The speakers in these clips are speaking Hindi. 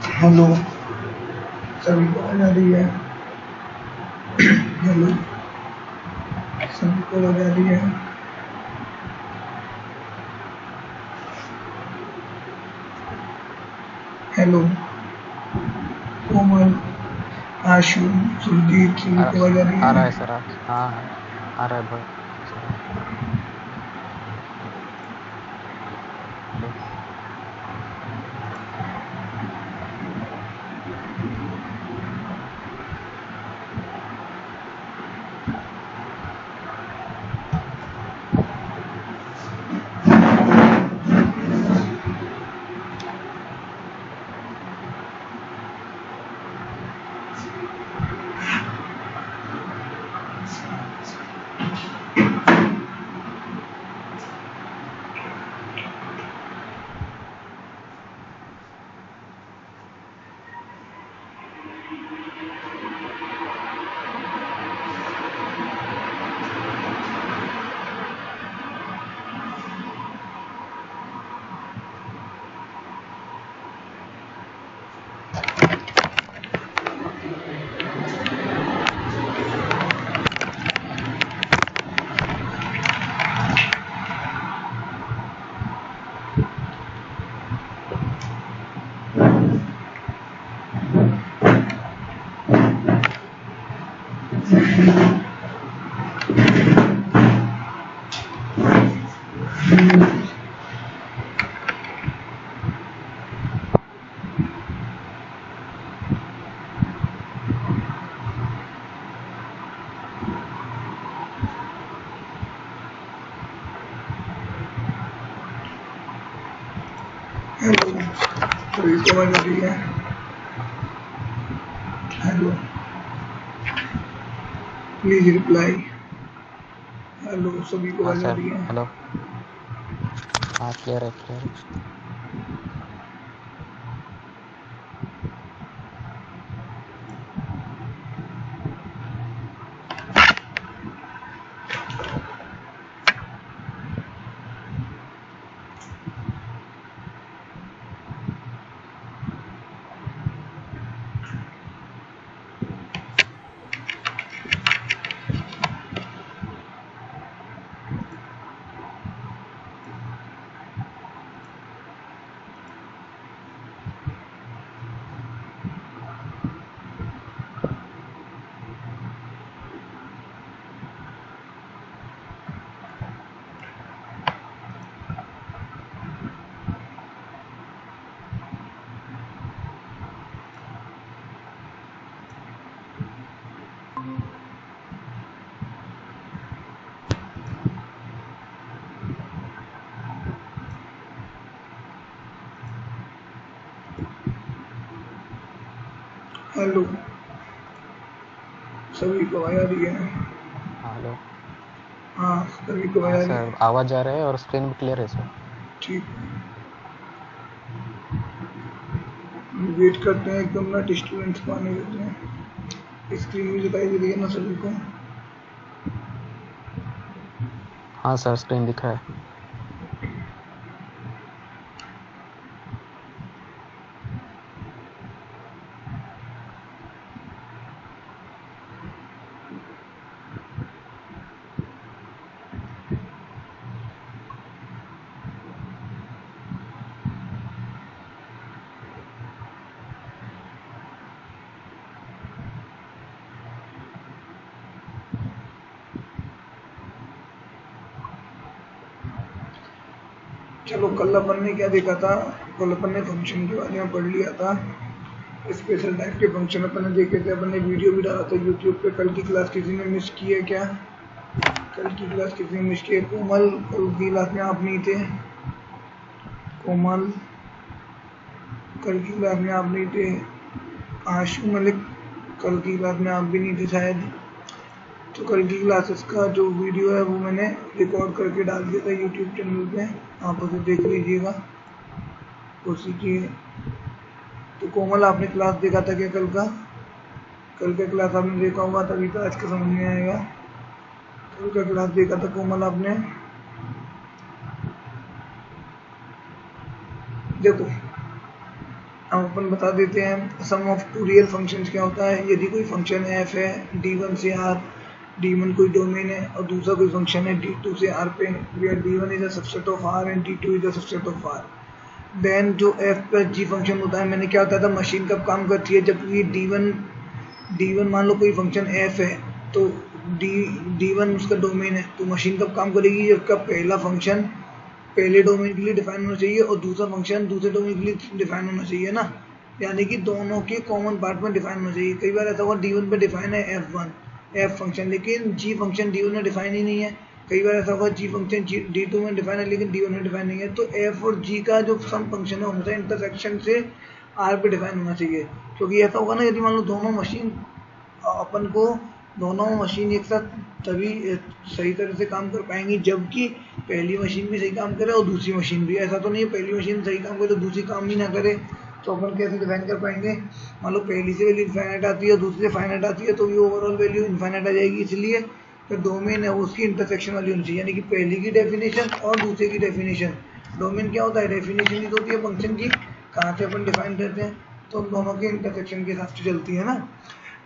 हेलो, सभी को आवाज आ रही है? हेलो, सभी को आवाज आ रही है? हेलो, कोमल, आशु, सुरजीत, सभी को आवाज आ रही आ रहा है? है सर। हाँ हाँ, आ रहा है बहुत सर। हेलो। हेलो, सभी को आवाज आ रही है? Hello, please reply. हेलो, सभी को हाँ आवाज आ सर, रही है? हेलो। हाँ, क्लियर है, क्लियर है। हेलो, सभी को आवाज आ रही है? हाँ, हेलो। हाँ, सभी को हाँ आवाज आ रही सर, है? आवाज़ आ रहा है और स्क्रीन भी क्लियर है सर। ठीक है, वेट करते हैं, एकदम ना डिस्टर्बेंस को आने देते हैं। स्क्रीन भी दिखाई दे रही है ना सभी को? हाँ सर, स्क्रीन दिख रहा है। चलो, कल अपन ने क्या देखा था? कल अपन ने फंक्शन के बारे में पढ़ लिया था। स्पेशल टाइप के फंक्शन अपन ने देखे थे, अपन ने वीडियो भी डाला था यूट्यूब पे। कल की क्लास किसी ने मिस की है क्या? कल की क्लास किसी ने मिस की है? कोमल, कल की क्लास में आप नहीं थे? कोमल, कल की क्लास में आप नहीं थे? आशु मलिक, कल की क्लास में आप भी नहीं थे शायद। तो कल की क्लासेस का जो वीडियो है वो मैंने रिकॉर्ड करके डाल दिया था यूट्यूब चैनल पे, आप उसे देख लीजिएगा। उसी की तो कोमल, आपने क्लास देखा था क्या कल का? कल का क्लास आपने देखा होगा, तभी तो आज का समझ में आएगा। कल का क्लास देखा था कोमल आपने? देखो, हम अपन बता देते हैं सम ऑफ टू रियल फंक्शंस क्या होता है। यदि कोई फंक्शन एफ है d1 से r, d1 कोई डोमेन है और दूसरा कोई फंक्शन है d2 से r पे, where d1 is a subset of r and d2 is a subset of r, then जो f प्लस g फंक्शन होता है, मैंने क्या होता था, मशीन कब काम करती है, जब ये d1 मान लो कोई फंक्शन f है तो d1 उसका डोमेन है, तो मशीन कब काम करेगी, जब का पहला फंक्शन पहले डोमेन के लिए डिफाइन होना चाहिए और दूसरा फंक्शन दूसरे डोमेन के लिए डिफाइन होना चाहिए ना, यानी कि दोनों के कॉमन पार्ट में डिफाइन होना चाहिए। कई बार ऐसा हुआ d1 पे डिफाइन है f फंक्शन, लेकिन g फंक्शन d1 में डिफाइन ही नहीं है। कई बार ऐसा हुआ g फंक्शन d2 में डिफाइन है लेकिन d1 में डिफाइन नहीं है। तो f और g का जो सम फंक्शन है हमेशा इंटरसेक्शन से r पे डिफाइन होना चाहिए, क्योंकि ऐसा होगा ना, यदि मान लो दोनों मशीन अपन को दोनों मशीन एक साथ तभी सही तरह से काम कर पाएंगी जबकि पहली मशीन भी सही काम करे और दूसरी मशीन भी। ऐसा तो नहीं है पहली मशीन सही काम करे तो दूसरी काम भी ना करे, तो अपन कैसे डिफाइन कर पाएंगे। मान लो पहली से वैल्यू इनफाइनाइट आती है, दूसरी से फाइनाइट आती है, तो ये ओवरऑल वैल्यू इनफाइनाइट आ जाएगी। इसलिए जो डोमेन है उसकी इंटरसेक्शन वाली होनी चाहिए, यानी कि पहली की डेफिनेशन और दूसरे की डेफिनेशन। डोमेन क्या होता है, डेफिनेशन ही तो होती है फंक्शन की, कहाँ से अपन डिफाइन करते हैं, तो दोनों के इंटरसेक्शन के हिसाब से चलती है ना।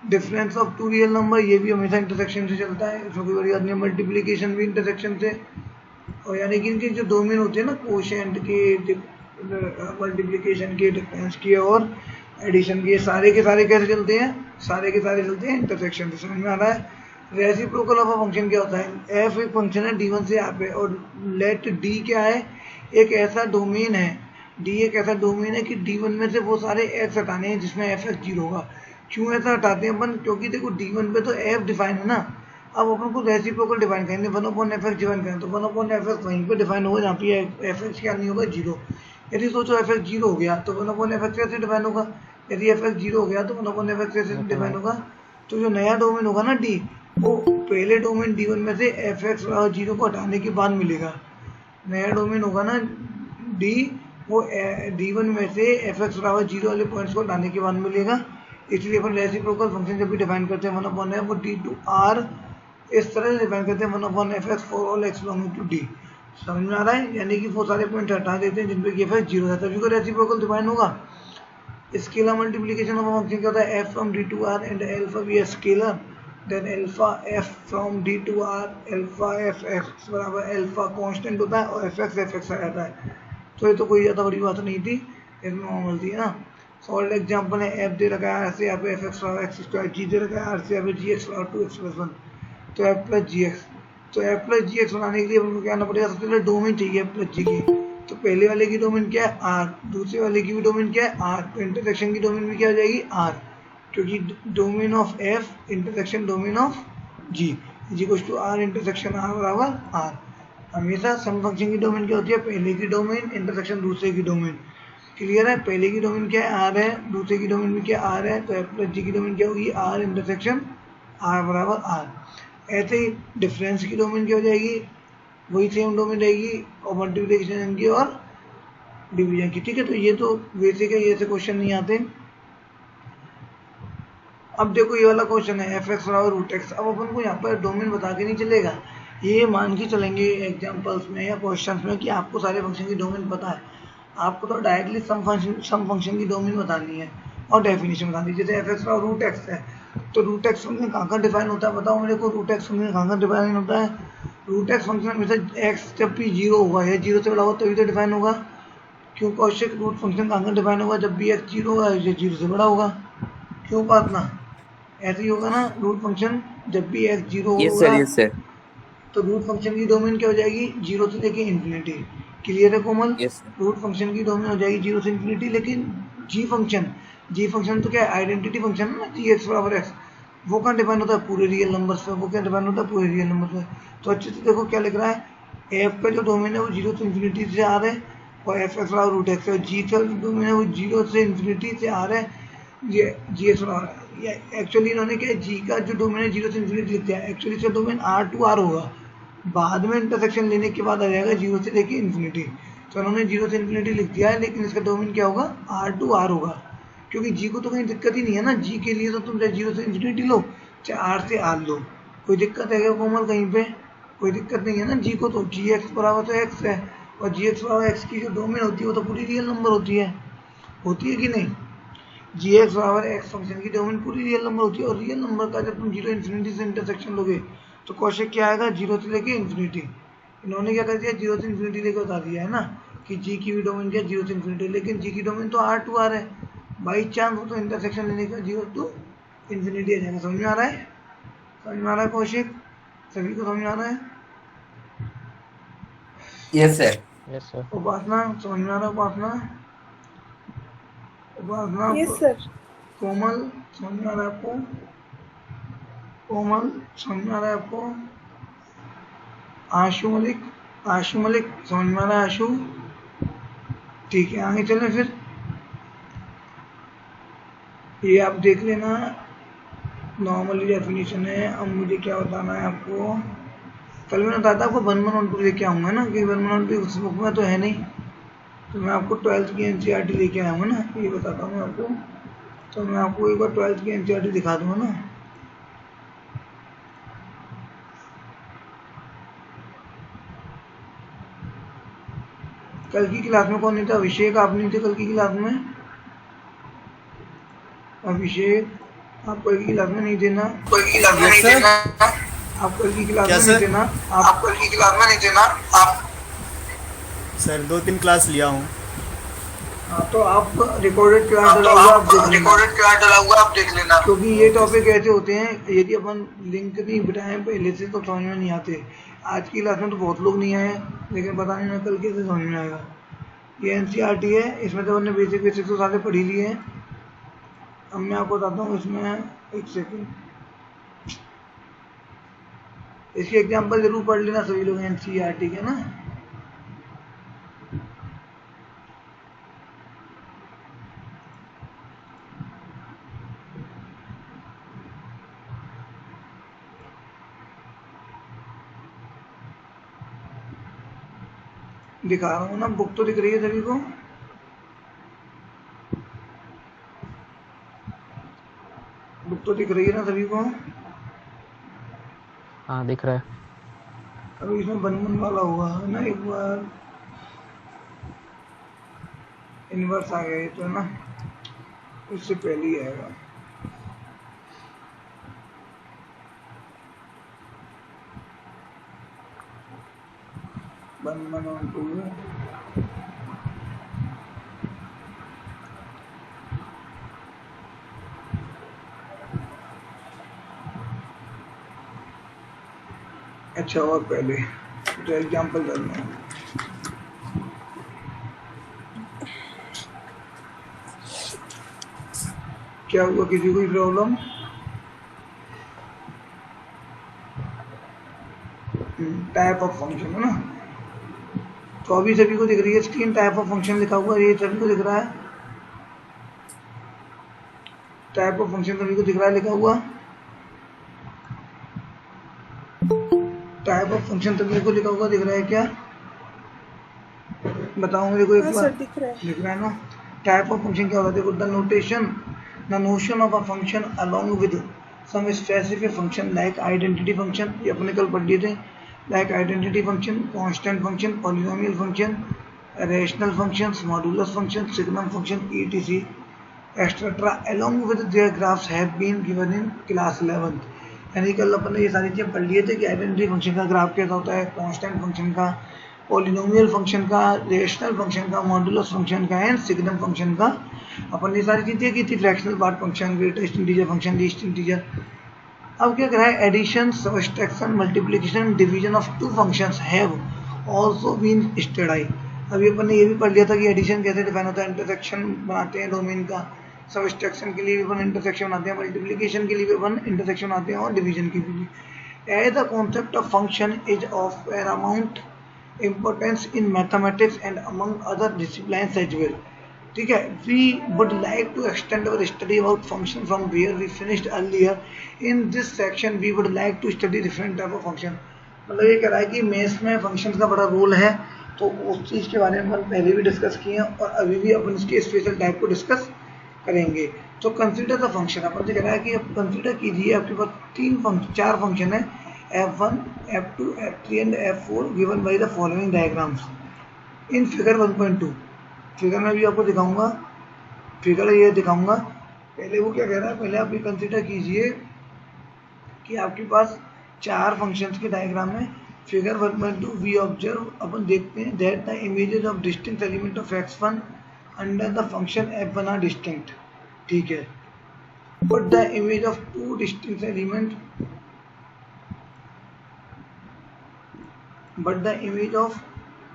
Difference of two real number, ये भी हमेशा इंटरसेक्शन से चलता है, इसमें कोई बड़ी बात नहीं। मल्टीप्लिकेशन भी इंटरसेक्शन से, और यानी कि इनके जो डोमेन होते हैं ना, कोशेंट के, मल्टीप्लिकेशन के, डिफरेंस के और एडिशन के, सारे के सारे कैसे चलते हैं, सारे के सारे चलते हैं इंटरसेक्शन से। समझ में आ रहा है। रेसिप्रोकल ऑफ अ फंक्शन क्या होता है, एफ एक फंक्शन है d1 से यहाँ पे, और लेट d क्या है, एक ऐसा डोमेन है, d एक ऐसा डोमेन है कि d1 में से वो सारे x हटाने हैं जिसमें fx 0 होगा। क्यों ऐसा हटाते हैं अपन, क्योंकि देखो d1 पे तो f डिफाइन है ना, अब अपन को रेसिप्रोकल डिफाइन करेंगे, 1/fx डिफाइन करें तो 1/fx वहीं पे डिफाइन होगा जहाँ पे fx क्या नहीं होगा, 0। यदि सोचो fx 0 हो गया तो 1/fx कैसे डिफाइन होगा, यदि fx 0 हो गया तो 1/fx कैसे डिफाइन होगा। तो जो नया डोमेन होगा ना d, वो पहले डोमेन d1 में से fx और 0 को हटाने के बाद मिलेगा। नया डोमेन होगा ना d, वो d1 में से fx बराबर 0 वाले पॉइंट्स को हटाने के बाद मिलेगा। इसलिए अपन रेसिप्रोकल फंक्शन जब भी डिफाइन करते हैं 1/f वो d2r इस तरह से डिफाइन करते हैं 1/fx for all x belonging to d। समझ में आ रहा है, यानी कि वो सारे पॉइंट हटा देते हैं जिन पे fx 0 है, तभी को रेसिप्रोकल डिफाइन होगा। Scalar multiplication of a function क्या होता है, f from d to r and alpha be a scalar, then alpha f from d to r, alpha f x बराबर alpha कांस्टेंट होता है और fx fx आ जाता है। तो ये तो कोई ज़्यादा बड़ी बात नहीं थी, इसमें नॉर्मल थी ना। सॉल्व एग्जाम्पल है, f दे रखा है r से यहाँ पे fx बराबर x स्क्वायर, g दे रखा है r से यहाँ पे gx बराबर 2x + 1, तो f प्लस gx। तो f प्लस gx बनाने के लिए हमको क्या करना पड़ेगा, सबसे पहले डोमेन चाहिए f प्लस g की, तो पहले वाले की डोमेन क्या है r, दूसरे वाले की भी डोमेन क्या है r, तो इंटरसेक्शन की डोमेन भी क्या हो जाएगी r, क्योंकि domain of f intersection domain of g is equal to r intersection r बराबर r। हमेशा सम फंक्शन की डोमेन क्या होती है, पहले की डोमेन इंटरसेक्शन दूसरे की डोमेन। क्लियर है, पहले की डोमेन क्या है r है, दूसरे की डोमेन भी क्या r है, तो f प्लस g की डोमेन क्या होगी r इंटरसेक्शन r बराबर r। ऐसे ही डिफरेंस की डोमेन क्या हो जाएगी, वही सेम डोमेन रहेगी और मल्टीप्लिकेशन की और डिवीजन की। ठीक है, तो ये तो बेसिक है, ये से क्वेश्चन नहीं आते। अब देखो ये वाला क्वेश्चन है fx बराबर √x। अब अपन को यहाँ पर डोमेन बता के नहीं चलेगा, ये मान के चलेंगे एग्जांपल्स में या क्वेश्चंस में कि आपको सारे फंक्शन की डोमेन पता है। आपको तो डायरेक्टली सम फंक्शन की डोमेन बतानी है और डेफिनेशन बतानी है। जैसे fx बराबर √x है तो √x फंक्शन कहाँ डिफाइन होता है, बताओ मेरे को, √x फंक्शन कहाँ डिफाइन होता है। √x फंक्शन हमेशा x जब भी 0 होगा या 0 से बड़ा होगा तभी तो डिफाइन होगा। क्यों कौशिक, रूट फंक्शन कहाँ डिफाइन होगा, जब भी x 0 होगा या 0 से बड़ा होगा। क्यों बात ना, ऐसे ही होगा ना, रूट फंक्शन जब भी x 0 होगा yes sir तो रूट फंक्शन की डोमेन क्या हो जाएगी, 0 से लेके इन्फिनिटी। क्लियर है कोमल, yes रूट फंक्शन की डोमेन हो जाएगी 0 से इन्फिनिटी। लेकिन जी फंक्शन तो क्या है, आइडेंटिटी फंक्शन है ना, जी एक्स बराबर एक्स, वो कहाँ डिपेंड होता है, पूरे रियल नंबर्स पे। वो क्या डिपेंड होता है, पूरे रियल नंबर पे। तो अच्छे से देखो क्या लिख रहा है, एफ का जो डोमेन है वो 0 से इन्फिनिटी से आ रहा है और एफ एक्स बराबर √x है। जी का जो डोमेन है वो 0 से इन्फिनिटी से आ रहा है, ये जी एक्स बराबर। एक्चुअली इन्होंने क्या, जी का जो डोमेन है 0 से इन्फिनिटी लिख दिया है, एक्चुअली इसका डोमेन R to R होगा, बाद में इंटरसेक्शन लेने के बाद आ जाएगा 0 से लेके इन्फिनिटी। तो उन्होंने 0 से इन्फिनिटी लिख दिया है, लेकिन इसका डोमेन क्या होगा, R to R होगा, क्योंकि जी को तो कहीं दिक्कत ही नहीं है ना। जी के लिए तो तुम चाहे 0 से इन्फिनिटी लो चाहे R से R लो, कोई दिक्कत है क्या कोमल, कहीं पे कोई दिक्कत नहीं है ना। जी को तो जी एक्स बराबर तो एक्स है, और जी एक्स बराबर एक्स की जो डोमेन होती है वो तो पूरी रियल नंबर होती है। होती है कि नहीं? जी एक्स बराबर एक्स फंक्शन की डोमेन पूरी रियल नंबर होती है, और रियल नंबर का जब तुम जीरो इन्फिनिटी से इंटरसेक्शन लोगे तो क्वेश्चन क्या आएगा? जीरो से लेके इन्फिनिटी। इन्होंने क्या कर दिया? जीरो से इन्फिनिटी लेकर बता दिया है ना कि जी की भी डोमेन क्या जीरो से इन्फिनिटी, लेकिन जी की डोमेन तो आर टू आर है। बाई चांस हो तो इंटरसेक्शन लेने का जीरो टू इन्फिनिटी आ जाएगा। समझ में आ रहा है? समझ में आ रहा है कौशिक? सभी को समझ में आ रहा है? Yes sir. Yes sir. Upasana समझ में आ रहा है? उपासना उपासना यस सर। कोमल समझ में आ रहा है आपको? कोमल समझ में आ रहा है आपको? आशु मलिक समझ में आ रहा है? आशु ठीक है, आगे चलें फिर। ये आप देख लेना, नॉर्मली डेफिनेशन है। अब मुझे क्या बताना है आपको? कल मैंने बताया था आपको 1/1 लेके आऊँगा ना, कि 1/1 उस बुक में तो है नहीं, तो मैं आपको 12th की NCERT लेके आऊँगा ना, ये बताता हूँ मैं आपको। तो मैं आपको एक बार 12th की NCERT दिखा दूँगा ना। कल की क्लास में कौन नहीं था? अभिषेक, आप नहीं थे कल की क्लास में? अभिषेक, आप कल की क्लास में नहीं थे ना? Yes sir. आप कल की क्लास क्या में नहीं सर? थे ना? आप कल की क्लास में नहीं थे ना? आप सर 2-3 क्लास लिया हूँ। हाँ, तो आप रिकॉर्डेड क्लास डला हुआ आप देख लेना, क्योंकि ये टॉपिक ऐसे होते हैं, यदि अपन लिंक नहीं बिठाएं पहले से तो समझ में नहीं आते। आज की क्लास में तो बहुत लोग नहीं आए, लेकिन पता नहीं मैं कल कैसे समझ में आएगा। ये NCERT है, इसमें तो हमने बेसिक तो सारे पढ़ ही लिए हैं। अब मैं आपको बताता हूँ इसमें, एक सेकेंड, इसके एग्जाम्पल जरूर पढ़ लेना सभी लोग NCERT के ना। दिखा रहा हूँ ना, बुक तो दिख रही है सभी को? बुक तो दिख रही है ना सभी को? हाँ दिख रहा है। अभी इसमें बनने वाला हुआ है ना, एक बार इनवर्स आ गया ये तो है ना, इससे पहले ही आएगा। बन टू अच्छा, और पहले तो एग्जाम्पल करना है। क्या हुआ, किसी कोई प्रॉब्लम? टाइप ऑफ फंक्शन है ना, तो अभी सभी को दिख रही है स्क्रीन? टाइप ऑफ फंक्शन लिखा हुआ है, ये सभी को दिख रहा है? टाइप ऑफ फंक्शन सभी को दिख रहा है लिखा हुआ? टाइप ऑफ फंक्शन सभी को लिखा हुआ दिख रहा है क्या? बताओ मेरे को एक बार। दिख रहा है ना। टाइप ऑफ फंक्शन क्या होता है? देखो, the notion of a function along with some specific function like identity function, ये अपने कल पढ़ लिए थे, like identity function, constant function, polynomial function, rational functions, modulus function, signum function, etc etcetera along with their graphs have been given in class 11th। यानी कल अपन ने ये सारी चीज़ें पढ़ लिए थे कि आइडेंटिटी फंक्शन का ग्राफ कैसा होता है, कांस्टेंट फंक्शन का, पॉलिनोमियल फंक्शन का, रेशनल फंक्शन का, मॉडुलस फंक्शन का एंड सिग्नम फंक्शन का। अपन ने सारी चीज़ें की थी, fractional part function, greatest integer function, least integer. अब क्या करा है? Addition, subtraction, multiplication, division of two functions have also been studied. अभी अपन ने ये भी पढ़ लिया था कि एडिशन कैसे डिफाइन होता है, इंटरसेक्शन बनाते हैं डोमेन का, सब्सट्रैक्शन के लिए भी अपन इंटरसेक्शन बनाते हैं, मल्टीप्लिकेशन के लिए भी अपन इंटरसेक्शन बनाते हैं, और डिवीजन के भी। As the concept of function is of paramount importance in mathematics and among other disciplines as well। ठीक है, we would like to extend our study about function from where we finished earlier। in this section we would like to study different type of function। मतलब ये कह रहा है कि मैथ्स में फंक्शन का बड़ा रोल है, तो उस चीज़ के बारे में अपन पहले भी डिस्कस किए हैं और अभी भी अपन इसके स्पेशल टाइप को डिस्कस करेंगे। तो कंसिडर द फंक्शन, अपन से कह रहा है कि अब कंसिडर कीजिए, आपके पास चार फंक्शन है, f1, f2, f3 and f4 given by the following diagrams in figure 1.2। Figure में भी आपको दिखाऊंगा, फिगर ये दिखाऊंगा। पहले वो क्या कह रहा है, पहले आप ये कंसिडर कीजिए कि आपके पास 4 फंक्शंस के डायग्राम है। फिगर 1.2 वी ऑब्जर्व, अपन देखते हैं that the images of distinct element of x1 under the function f1 are distinct. ठीक है, but the image of 2 distinct element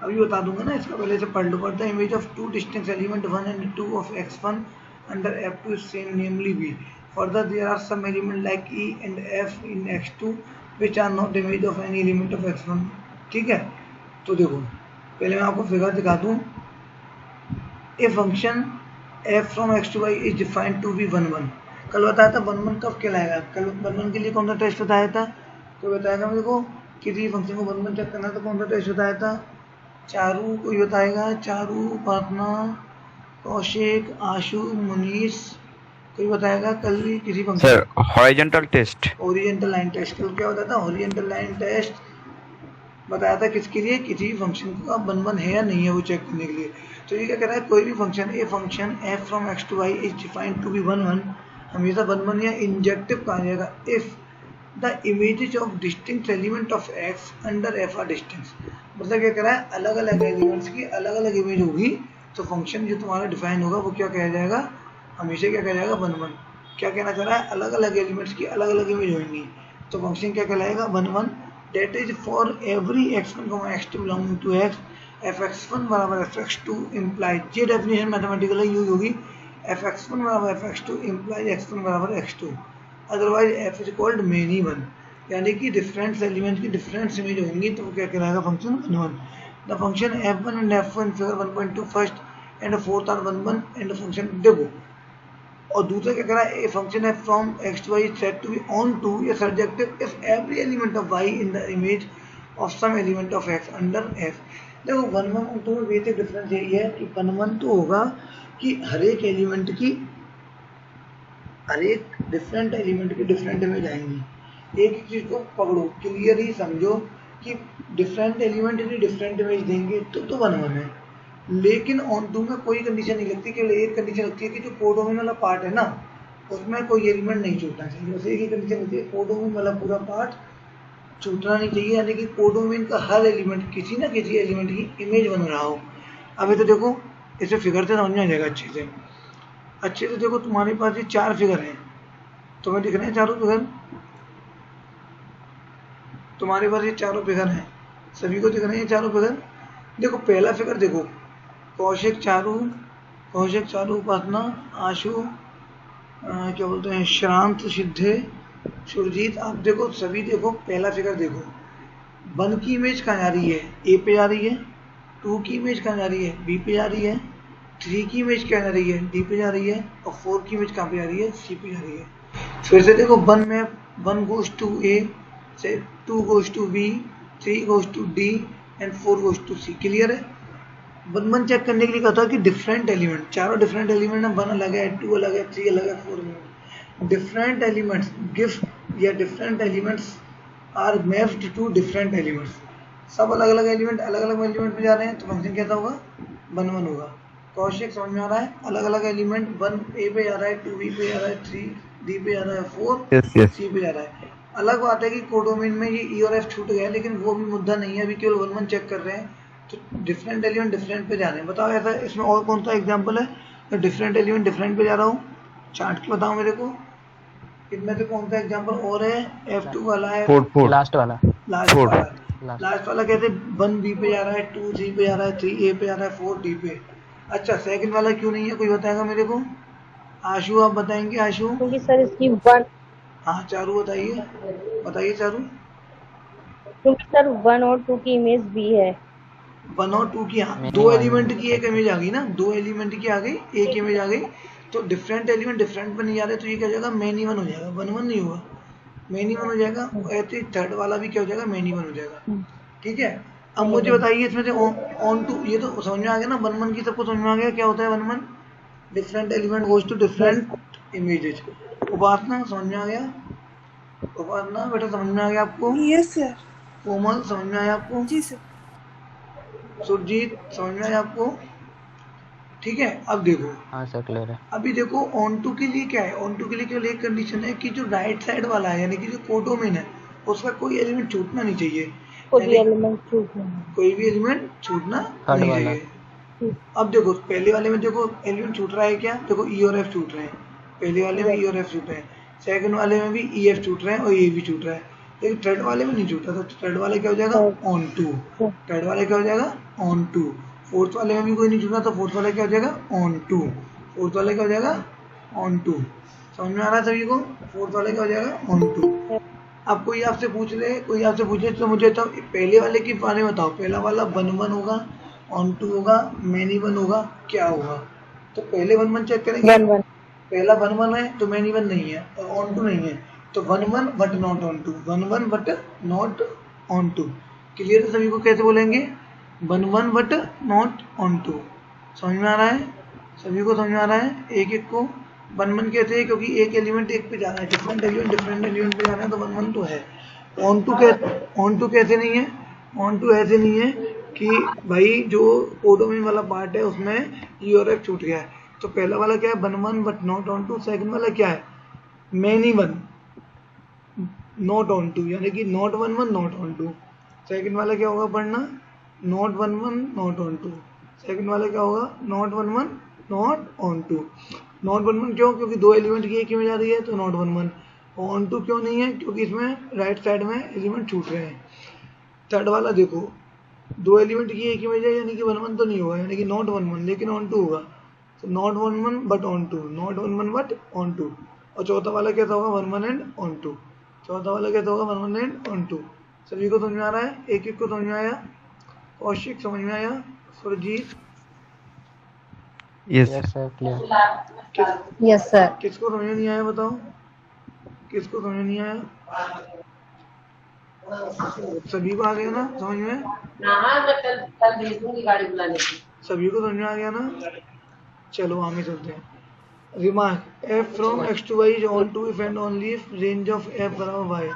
अभी बता दूंगा ना, इसका पहले से पढ़ लो। But the image of 2 distinct element 1 and 2 of x1 under f2 is same, namely b. Further, there are some element like e and f in x2 which are not image of any element of x1. ठीक है, तो देखो पहले मैं आपको फिगर दिखा दूं। ए function f from x to y is defined to be 1 1। कल बताया था 1 1 कब कहलाएगा, कल 1 1 के लिए कौन सा टेस्ट बताया था, तो बताएगा मेरे को किसी फंक्शन को 1 1 चेक करना, तो कौन सा टेस्ट बताया था, चारू कोई बताएगा, चारू, पार्थना, कौशिक, आशु, मुनीस, कोई बताएगा कल भी किसी function. Sir horizontal test, horizontal line test, कल क्या बताया था, ओरिएंटल लाइन टेस्ट बताया था किसके लिए, किसी फंक्शन का 1 1 है या नहीं है वो चेक करने के लिए। तो ये क्या कह रहा है, कोई भी function a function f from x to y is defined to be 1 1, हमेशा 1 1 या इंजेक्टिव कहा जाएगा if the images of distinct element of x under f are distinct. मतलब क्या कह रहा है, अलग अलग एलिमेंट्स की अलग अलग इमेज होगी तो फंक्शन जो तुम्हारा डिफाइन होगा वो क्या कहा जाएगा, हमेशा क्या कहा जाएगा 1 1। क्या कहना चाह रहा है, अलग अलग एलिमेंट्स की अलग अलग इमेज होंगी तो फंक्शन क्या कहलाएगा 1 1। That is for every x1 x2 belonging to x fx1 बराबर fx2 इम्प्लाइज, ये डेफिनेशन मैथमेटिकल यूज होगी, fx1 बराबर fx2 इम्प्लाइज x1 बराबर x2, otherwise f is called many one, यानी कि डिफरेंट एलिमेंट की डिफरेंट इमेज होंगी तो क्या कहलाएगा function 1 1। The function f1 and f1 figure 1.2 first and fourth are 1 1 and function देखो। और दूसरा क्या कह रहा है, a function f from x to y is said to be on to या surjective if every element of y in the image of some element of x under f। देखो 1 1 और 2 में बेसिक डिफरेंस यही है कि 1 1 तो होगा कि हर एक एलिमेंट की, हर एक डिफरेंट एलिमेंट की डिफरेंट इमेज आएंगी। एक चीज को पकड़ो, क्लियर ही समझो कि डिफरेंट एलिमेंट यदि डिफरेंट इमेज देंगे तो 1 1 है। लेकिन ऑन टू में कोई कंडीशन नहीं लगती, केवल एक कंडीशन लगती है कि जो कोडोमेन वाला पार्ट है ना उसमें कोई एलिमेंट नहीं छूटना चाहिए, बस एक ही कंडीशन होती है, कोडोमेन वाला पूरा पार्ट छूटना नहीं चाहिए, यानी कि कोडोमेन का हर एलिमेंट किसी ना किसी एलिमेंट की इमेज बन रहा हो। अभी तो देखो इसे फिगर से समझ में आ जाएगा अच्छे से देखो, तुम्हारे पास ये 4 फिगर हैं, तुम्हें दिख रहे हैं चारों फिगर, तुम्हारे पास ये चारों फिगर हैं, सभी को दिख रहे हैं चारों फिगर। देखो पहला फिगर देखो, कौशिक चारू उपासना, आशु क्या बोलते हैं, श्रांत, सिद्धे, सुरजीत, आप देखो सभी देखो पहला फिगर देखो, 1 की इमेज कहाँ जा रही है, ए पे जा रही है, 2 की इमेज कहाँ जा रही है, बी पे जा रही है, 3 की इमेज कहाँ जा रही है, डी पे जा रही है, और 4 की इमेज कहाँ पे जा रही है, सी पे जा रही है। फिर से देखो 1 में 1 goes to A, से 2 goes to B, 3 goes to D and 4 goes to C। Clear है। 1 1 चेक करने के लिए कहता है कि डिफरेंट एलिमेंट, चारों डिफरेंट एलिमेंट है, 1 अलग है, 2 अलग है, 3 अलग है, 4 अलग है। डिफरेंट एलिमेंट्स गिफ्ट या different elements are mapped to different elements, सब अलग अलग एलिमेंट पे जा रहे हैं तो फंक्शन कैसा होगा 1 1 होगा। कौशिक समझ में आ रहा है, अलग अलग एलिमेंट 1 ए पे जा रहा है, 2 बी पे जा रहा है, 3 डी पे जा रहा है, 4 सी पे जा रहा है। अलग बात है कि कोडोमेन में ये ई और एफ छूट गया, लेकिन वो भी मुद्दा नहीं है, अभी केवल 1 1 चेक कर रहे हैं तो डिफरेंट एलिमेंट डिफरेंट पे जा रहे हैं। बताओ ऐसा इसमें और कौन सा एग्जांपल है तो डिफरेंट एलिमेंट डिफरेंट पे जा रहा हूँ, चार्ट के बताओ मेरे को, इनमें से कौन सा एग्जांपल और है, F2 वाला है, लास्ट वाला कैसे 1 बी पे जा रहा है, 2 सी पे जा रहा है, 3 ए पे जा रहा है, 4 डी पे। अच्छा सेकंड वाला क्यों नहीं है, कोई बताएगा मेरे को, आशु आप बताएंगे, आशु क्योंकि सर इसकी 1, हाँ चारू बताइए चारू, क्योंकि सर 1 और 2 की इमेज भी है, 1 और 2 की, हाँ 2 एलिमेंट की एक इमेज आ गई ना, 2 एलिमेंट की आ गई, एक इमेज आ गई, तो डिफरेंट एलिमेंट डिफरेंट पे नहीं जा रहे तो ये क्या हो जाएगा, मेनी वन हो जाएगा, 1 1 नहीं होगा, मेनी वन हो जाएगा। ऐसे थर्ड वाला भी क्या हो जाएगा, मेनी वन हो जाएगा। ठीक है, अब मुझे बताइए इसमें से ऑन टू, ये तो समझ में आ गया ना, 1 1 की सबको समझ में आ गया क्या होता है 1 1, different element goes to different images. Upasana समझ में आ गया, उपासना बेटा समझ में आ गया आपको, यस सर। कोमल समझ में आया आपको, जी सर। सुरजीत समझ में आया आपको, ठीक है। अब देखो, हाँ सर क्लियर है। अभी देखो ऑन टू के लिए क्या है, ऑन टू के लिए केवल एक कंडीशन है कि जो राइट साइड वाला है यानी कि जो कोडोमेन है उसका कोई एलिमेंट छूटना नहीं चाहिए, कोई यानी एलिमेंट छूटना कोई भी एलिमेंट छूटना थर्ड नहीं वाला। चाहिए। अब देखो पहले वाले में देखो एलिमेंट छूट रहा है क्या, देखो ई और एफ छूट रहे हैं, पहले वाले में ई और एफ छूट रहे हैं, सेकंड वाले में भी ई एफ छूट रहे हैं और ए भी छूट रहा है, लेकिन थर्ड वाले में नहीं छूटा, तो थर्ड वाले क्या हो जाएगा ऑन टू, थर्ड वाले क्या हो जाएगा ऑन टू। फोर्थ वाले में भी कोई नहीं छूटा तो फोर्थ वाले क्या हो जाएगा ऑन टू, फोर्थ वाले क्या हो जाएगा ऑन टू। समझ में आ रहा है सभी को, फोर्थ वाले क्या हो जाएगा ऑन टू। अब कोई आपसे पूछ ले तो मुझे तो पहले वाले की बारे में बताओ, पहला वाला वन वन होगा, ऑन टू होगा, मैनी वन होगा, क्या होगा? तो पहले वन वन चेक करेंगे, पहला वन वन है तो मैनी वन नहीं है और ऑन टू नहीं है, तो one one but not on to, one one but not on to. Clear है सभी को, कैसे बोलेंगे one one but not on to. समझ में आ रहा है सभी को, समझ में आ रहा है। एक एक को वन वन कहते हैं क्योंकि एक एलिमेंट एक पे जाना है, डिफरेंट एलिमेंट पे जाना है तो वन वन तो है। ऑन टू कैसे नहीं है, ऑन टू ऐसे नहीं है कि भाई जो कोडोमेन वाला पार्ट है उसमें ई और एफ छूट गया है, तो पहला वाला क्या है one one but not on to, second वाला क्या है many one not on to, यानी कि not one one not on to. Second वाला क्या होगा पढ़ना, not one one not on to, second वाला क्या होगा not one one not on to. Not one one क्यों, क्योंकि दो एलिमेंट की एक ही में जा रही है तो not one one. On to क्यों नहीं है, क्योंकि इसमें राइट साइड में एलिमेंट छूट रहे हैं। थर्ड वाला देखो दो एलिमेंट की एक ही में जाए यानी कि वन वन तो नहीं होगा, यानी कि नॉट वन वन लेकिन ऑन टू होगा, तो not one one but on to, not one one but on to. और चौथा वाला कैसा होगा one one and on to, चौथा वाला कैसा होगा one one and on to. सभी को समझ में आ रहा है, एक एक को समझ में आया, कौशिक समझ में आया, Surjeet yes sir clear. Yes sir. किसको समझ में नहीं आया बताओ, किसको समझ में नहीं आया? सभी को आ गया ना समझ में? मैं कल भेज दूंगी गाड़ी बुलाने की। सभी को समझ में आ गया ना? चलो आगे चलते हैं। Remark F from X to Y is on to if and only if range of F बराबर वाई।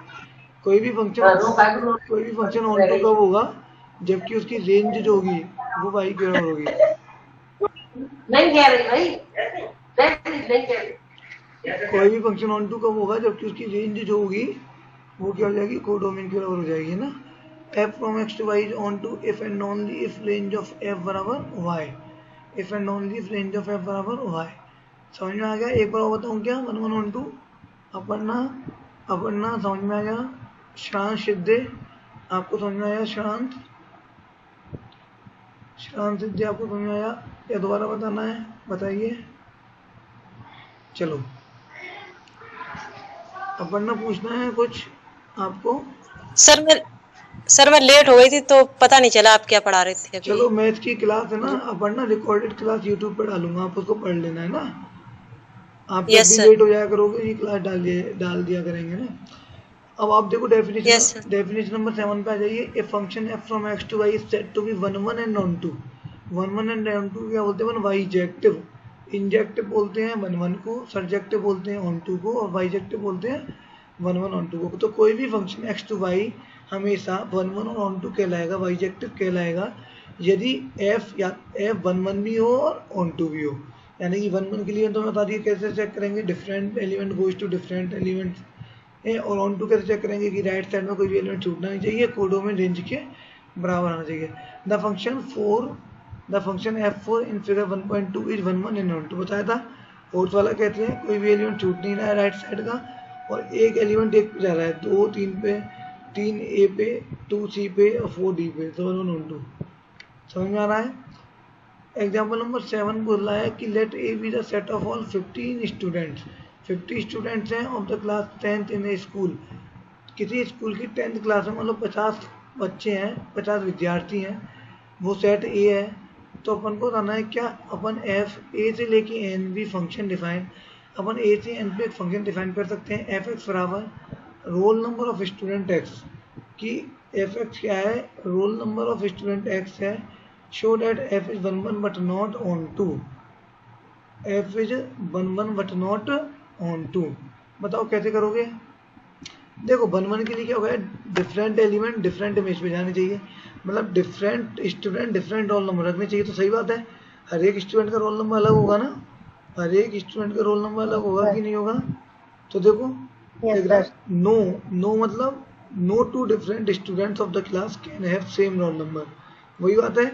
कोई भी फंक्शन ऑन टू कब होगा, जबकि उसकी रेंज जो होगी वो वाई के बराबर होगी। नहीं कह रही भाई, नहीं कह रही। कोई भी फंक्शन ऑन टू कब होगा, जबकि उसकी रेंज जो होगी वो क्या हो जाएगी कोडोमेन के बराबर हो जाएगी ना। F from X to Y is on to if and only if range of F बराबर Y, if and only if range of F बराबर वाई। समझ में आ गया? एक बार बताऊँ क्या, वन वन ऑन टू अपना समझ में आ गया? शांत सिद्धे आपको समझ में आया? शांत सिद्धे आपको समझ में आया या दोबारा बताना है, बताइए। चलो अपना पूछना है कुछ आपको। सर मैं लेट हो गई थी तो पता नहीं चला आप क्या पढ़ा रहे थे अभी। चलो मैथ की क्लास है ना, अपना रिकॉर्डेड क्लास यूट्यूब पे डालूंगा, आप उसको पढ़ लेना है ना। आप जब भी लेट हो जाया करोगे ये क्लास डाल दिया करेंगे ना। अब आप देखो डेफिनेशन नंबर 7 पे आ जाइए। A function F from X to Y is said to be one one and on to. One one and on to क्या बोलते हैं, वाईजेक्टिव, इंजेक्टिव बोलते हैं वन वन को, सरजेक्टिव बोलते हैं ऑन टू को, और वाईजेक्टिव बोलते हैं वन वन ऑन टू को। तो कोई भी फंक्शन एक्स टू वाई हमेशा वन वन और ऑन टू कहलाएगा, वाईजेक्टिव कहलाएगा, यदि एफ या एफ वन वन भी हो और ऑन टू भी हो। यानी कि वन वन के लिए तो मैं बता दिए कैसे चेक करेंगे, different element goes to different element, और ऑन टू कैसे चेक करेंगे कि राइट साइड में कोई भी एलिमेंट छूटना नहीं चाहिए, कोडोमेन रेंज के बराबर आना चाहिए। The function f4 in figure 1.2 is one one and on to बताया था। फोर्थ वाला कहते हैं कोई भी एलिमेंट छूट नहीं रहा है राइट साइड का, और एक एलिमेंट एक पे जा रहा है, 2 3 पे, 3 ए पे, 2 सी पे और 4 डी पे, तो वन वन ऑन टू। समझ में आ रहा है? एग्जाम्पल नंबर 7 बोल रहा है कि let A be the set of all 15 students. 50 students हैं of the class 10th in a school. किसी स्कूल की 10th क्लास में मतलब 50 बच्चे हैं, 50 विद्यार्थी हैं, वो सेट ए है। तो अपन को बताना है क्या, अपन एफ ए से लेके एन भी फंक्शन डिफाइन, अपन ए से एन पे एक फंक्शन डिफाइन कर सकते हैं। एफ एक्स बराबर roll number of student X, कि एफ एक्स क्या है, roll number of student X है। Show that F is one one but not on to, F is one one but not on to. बताओ कैसे करोगे? देखो वन वन के लिए क्या होगा, डिफरेंट एलिमेंट डिफरेंट इमेज पे जाने चाहिए, मतलब different student different roll number रखने चाहिए, तो सही बात है। हर एक स्टूडेंट का रोल नंबर अलग होगा ना, हर एक स्टूडेंट का रोल नंबर अलग होगा कि नहीं होगा? तो देखो Yes, देख रहा sir. है, नो मतलब no two different students of the class can have same roll number. वही बात है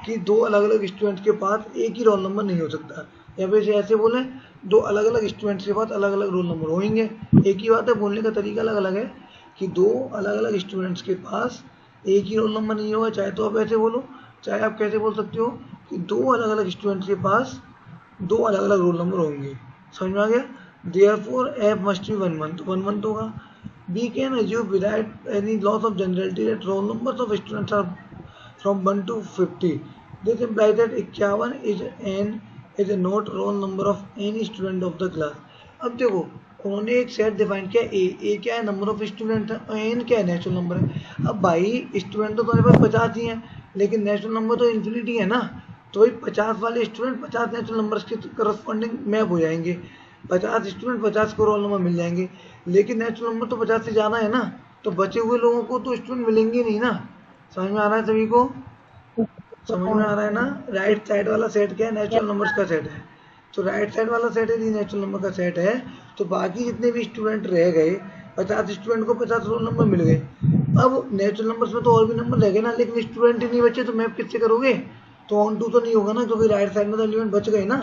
कि दो अलग अलग स्टूडेंट के पास एक ही रोल नंबर नहीं हो सकता, या फिर ऐसे बोले दो अलग अलग स्टूडेंट्स के पास अलग अलग रोल नंबर होंगे। एक ही बात है, बोलने का तरीका अलग अलग है कि दो अलग अलग स्टूडेंट्स के पास एक ही रोल नंबर नहीं होगा। चाहे तो आप ऐसे बोलो, चाहे आप कैसे बोल सकते हो कि दो अलग अलग स्टूडेंट्स के पास दो अलग अलग रोल नंबर होंगे। समझ में आ गया? देयरफॉर एफ मस्ट बी 1 1, तो 1 1 तो होगा। We can assume without any loss of generality that roll numbers of students are from 1 to 50. This implies that 51 is a not roll number of any student of the class. अब देखो उन्होंने एक सेट डिफाइन किया, ए क्या है, नंबर ऑफ स्टूडेंट है, और एन क्या है, नेचुरल नंबर है। अब भाई स्टूडेंट तो तुम्हारे पास 50 ही हैं, लेकिन नेचुरल नंबर तो इन्फिनिटी है ना, तो भाई 50 वाले स्टूडेंट 50 नेचुरल नंबर्स के करस्पॉन्डिंग मैप हो जाएंगे। 50 स्टूडेंट 50 को रोल नंबर मिल जाएंगे, लेकिन नेचुरल नंबर तो 50 से ज़्यादा है ना, तो बचे हुए लोगों को तो स्टूडेंट मिलेंगे नहीं ना। समझ में आ रहा है सभी को? समझ में आ रहा है ना? राइट साइड वाला सेट क्या है, नेचुरल नंबर्स का सेट है। तो राइट साइड वाला सेट यदि नेचुरल नंबर का सेट है, तो बाकी जितने भी स्टूडेंट रह गए, 50 स्टूडेंट को 50 रोल नंबर मिल गए। अब नेचुरल नंबर्स में तो और भी नंबर रह गए ना, लेकिन स्टूडेंट ही नहीं बचे, तो मैप किससे करोगे? तो ऑन टू तो नहीं होगा ना, क्योंकि राइट साइड में तो एलिमेंट बच गए ना।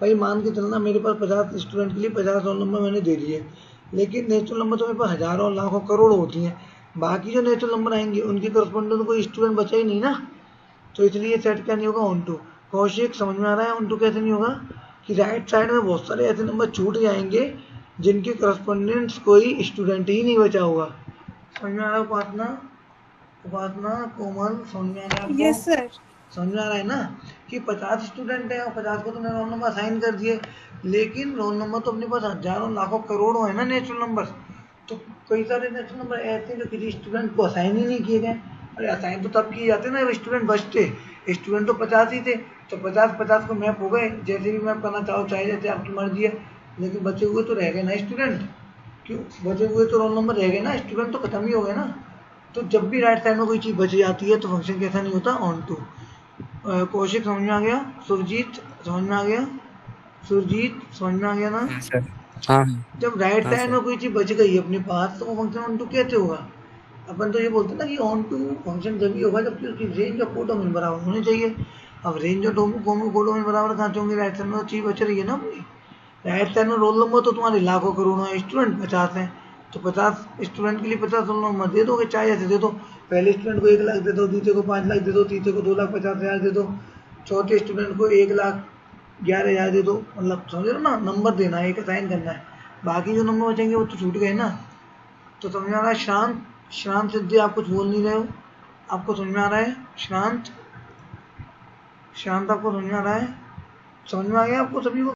भाई मान के चलना मेरे पास 50 स्टूडेंट के लिए 50 रोल नंबर मैंने दे दिए, लेकिन नेचुरल नंबर तो मेरे पास हजारों लाखों करोड़ों होती हैं। बाकी जो नेचुरल नंबर आएंगे उनके करस्पॉन्डिंग तो कोई स्टूडेंट बचा ही नहीं ना, तो इसलिए सेट क्या नहीं होगा, ऑन टू। कौशिक समझ में आ रहा है ऑन टू कैसे नहीं होगा? कि राइट साइड में बहुत सारे ऐसे नंबर छूट जाएंगे जिनके करस्पॉन्डेंट्स कोई स्टूडेंट ही नहीं बचा होगा। समझ में आ रहा है उपासना कोमल? समझ में आ रहा है आपको? Yes sir. समझ में आ रहा है ना कि 50 स्टूडेंट है और 50 को तुमने रोल नंबर असाइन कर दिए, लेकिन रोल नंबर तो अपने पास हजारों लाखों करोड़ों है ना नेचुरल नंबर। तो कई सारे नेचुरल नंबर ऐसे हैं जो किसी स्टूडेंट को असाइन ही नहीं किए गए। अरे असाइन तो तब किए जाते ना स्टूडेंट बचते, स्टूडेंट तो 50 ही थे, तो 50 को मैप हो गए, जैसे भी मैप करना चाहो, चाहे जैसे आपकी मर्जी है, लेकिन बचे हुए तो रह गए ना स्टूडेंट। क्यों बचे हुए? तो रोल नंबर रह गए ना, स्टूडेंट तो खत्म ही हो गए ना। तो जब भी राइट साइड में कोई चीज़ बच जाती है तो फंक्शन कैसा नहीं होता, ऑन टू। कौशिक समझ में आ गया? सुरजीत समझ में आ गया? सुरजीत समझ में आ गया ना? हाँ जब राइट साइड में कोई चीज़ बच गई अपने पास, तो वो फंक्शन ऑन टू कैसे होगा? अपन तो ये बोलते हैं ना कि ऑन टू फंक्शन जब भी होगा जबकि उसकी रेंज और कोडोमेन बराबर होने चाहिए। अब रेंज और कोडोमेन बराबर कहाँ से होंगे? राइट साइड में तो चीज़ बच रही है ना अपनी। राइट साइड में रोल नंबर तो तुम्हारे लाखों करोड़ों है, स्टूडेंट 50 हैं, तो 50 स्टूडेंट के लिए 50 रोल नंबर दे दोगे, चाहे ऐसे दे दो। पहले स्टूडेंट को 1 लाख दे दो, दूसरे को 5 लाख दे दो, तीसरे को 2,50,000 दे दो, चौथे स्टूडेंट को 1,11,000 दे दो। मतलब समझ लो ना, नंबर देना है, एक असाइन करना है, बाकी जो नंबर बचेंगे वो तो छूट गए ना। तो समझ में आ रहा है? शांत सिद्धि, आप कुछ बोल नहीं रहे हो, आपको समझ में आ रहा है? शांत आपको समझ में आ रहा है? समझ में आ गया आपको सभी को?